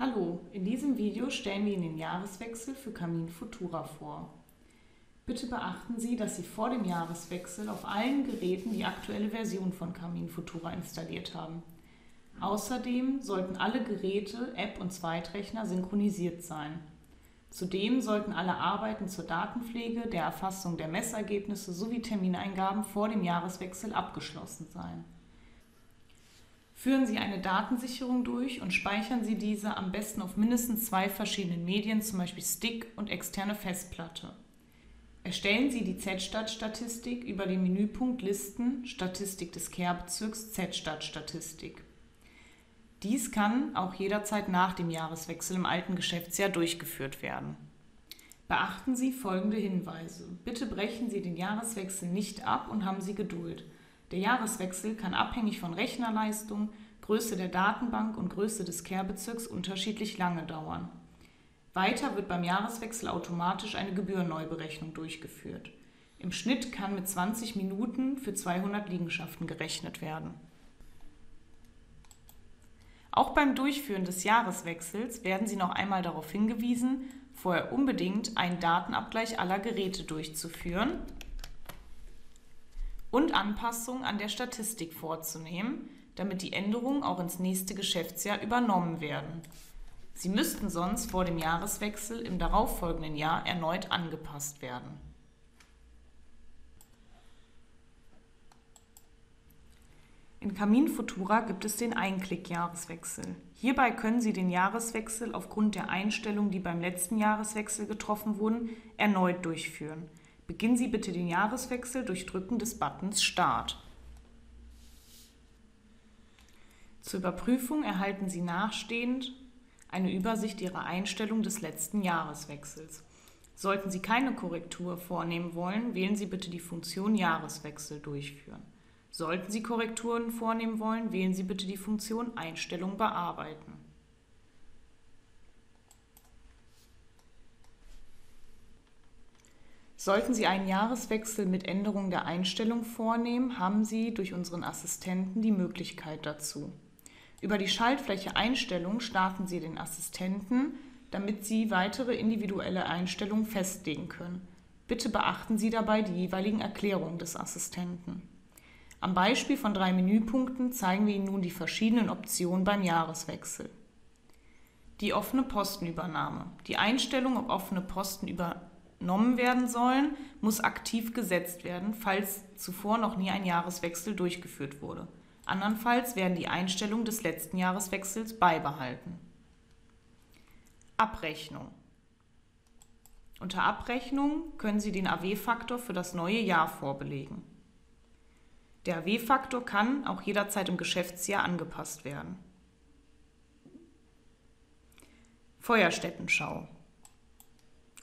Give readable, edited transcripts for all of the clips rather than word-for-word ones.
Hallo, in diesem Video stellen wir Ihnen den Jahreswechsel für Camin Futura vor. Bitte beachten Sie, dass Sie vor dem Jahreswechsel auf allen Geräten die aktuelle Version von Camin Futura installiert haben. Außerdem sollten alle Geräte, App und Zweitrechner synchronisiert sein. Zudem sollten alle Arbeiten zur Datenpflege, der Erfassung der Messergebnisse sowie Termineingaben vor dem Jahreswechsel abgeschlossen sein. Führen Sie eine Datensicherung durch und speichern Sie diese am besten auf mindestens 2 verschiedenen Medien, zum Beispiel Stick und externe Festplatte. Erstellen Sie die Z-Stadt-Statistik über den Menüpunkt Listen, Statistik des Kehrbezirks, Z-Stadt-Statistik. Dies kann auch jederzeit nach dem Jahreswechsel im alten Geschäftsjahr durchgeführt werden. Beachten Sie folgende Hinweise. Bitte brechen Sie den Jahreswechsel nicht ab und haben Sie Geduld. Der Jahreswechsel kann abhängig von Rechnerleistung, Größe der Datenbank und Größe des Kehrbezirks unterschiedlich lange dauern. Weiter wird beim Jahreswechsel automatisch eine Gebührenneuberechnung durchgeführt. Im Schnitt kann mit 20 Minuten für 200 Liegenschaften gerechnet werden. Auch beim Durchführen des Jahreswechsels werden Sie noch einmal darauf hingewiesen, vorher unbedingt einen Datenabgleich aller Geräte durchzuführen und Anpassungen an der Statistik vorzunehmen, damit die Änderungen auch ins nächste Geschäftsjahr übernommen werden. Sie müssten sonst vor dem Jahreswechsel im darauffolgenden Jahr erneut angepasst werden. In Camin Futura gibt es den Einklick-Jahreswechsel. Hierbei können Sie den Jahreswechsel aufgrund der Einstellungen, die beim letzten Jahreswechsel getroffen wurden, erneut durchführen. Beginnen Sie bitte den Jahreswechsel durch Drücken des Buttons Start. Zur Überprüfung erhalten Sie nachstehend eine Übersicht Ihrer Einstellung des letzten Jahreswechsels. Sollten Sie keine Korrektur vornehmen wollen, wählen Sie bitte die Funktion Jahreswechsel durchführen. Sollten Sie Korrekturen vornehmen wollen, wählen Sie bitte die Funktion Einstellung bearbeiten. Sollten Sie einen Jahreswechsel mit Änderung der Einstellung vornehmen, haben Sie durch unseren Assistenten die Möglichkeit dazu. Über die Schaltfläche Einstellung starten Sie den Assistenten, damit Sie weitere individuelle Einstellungen festlegen können. Bitte beachten Sie dabei die jeweiligen Erklärungen des Assistenten. Am Beispiel von 3 Menüpunkten zeigen wir Ihnen nun die verschiedenen Optionen beim Jahreswechsel. Die offene Postenübernahme. Die Einstellung, ob offene Posten übernommen werden sollen, muss aktiv gesetzt werden, falls zuvor noch nie ein Jahreswechsel durchgeführt wurde. Andernfalls werden die Einstellungen des letzten Jahreswechsels beibehalten. Abrechnung. Unter Abrechnung können Sie den AW-Faktor für das neue Jahr vorbelegen. Der AW-Faktor kann auch jederzeit im Geschäftsjahr angepasst werden. Feuerstättenschau.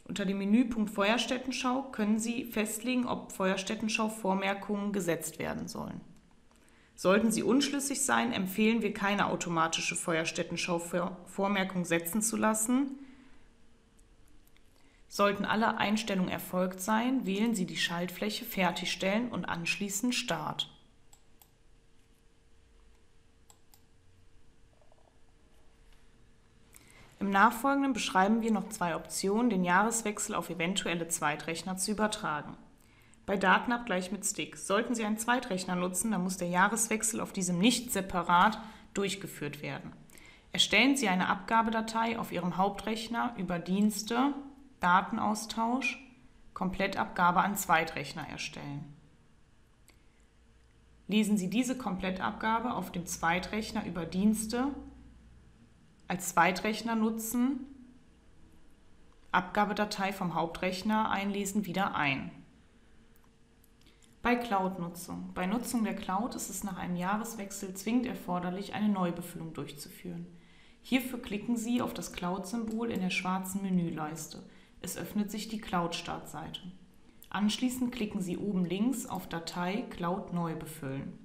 Unter dem Menüpunkt Feuerstättenschau können Sie festlegen, ob Feuerstättenschau-Vormerkungen gesetzt werden sollen. Sollten Sie unschlüssig sein, empfehlen wir, keine automatische Feuerstättenschau-Vormerkung setzen zu lassen. Sollten alle Einstellungen erfolgt sein, wählen Sie die Schaltfläche Fertigstellen und anschließend Start. Im Nachfolgenden beschreiben wir noch 2 Optionen, den Jahreswechsel auf eventuelle Zweitrechner zu übertragen. Bei Datenabgleich mit Stick. Sollten Sie einen Zweitrechner nutzen, dann muss der Jahreswechsel auf diesem nicht separat durchgeführt werden. Erstellen Sie eine Abgabedatei auf Ihrem Hauptrechner über Dienste, Datenaustausch, Komplettabgabe an Zweitrechner erstellen. Lesen Sie diese Komplettabgabe auf dem Zweitrechner über Dienste, als Zweitrechner nutzen, Abgabedatei vom Hauptrechner einlesen, wieder ein. Bei Cloud-Nutzung. Bei Nutzung der Cloud ist es nach einem Jahreswechsel zwingend erforderlich, eine Neubefüllung durchzuführen. Hierfür klicken Sie auf das Cloud-Symbol in der schwarzen Menüleiste. Es öffnet sich die Cloud-Startseite. Anschließend klicken Sie oben links auf Datei Cloud neu befüllen.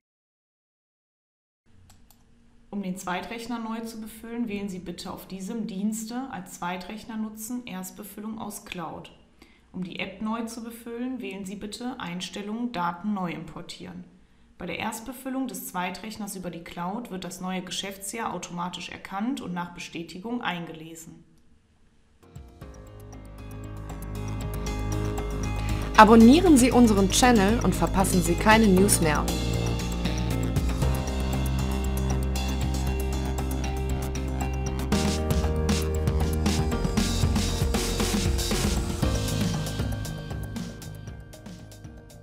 Um den Zweitrechner neu zu befüllen, wählen Sie bitte auf diesem Dienste als Zweitrechner nutzen Erstbefüllung aus Cloud. Um die App neu zu befüllen, wählen Sie bitte Einstellungen Daten neu importieren. Bei der Erstbefüllung des Zweitrechners über die Cloud wird das neue Geschäftsjahr automatisch erkannt und nach Bestätigung eingelesen. Abonnieren Sie unseren Channel und verpassen Sie keine News mehr.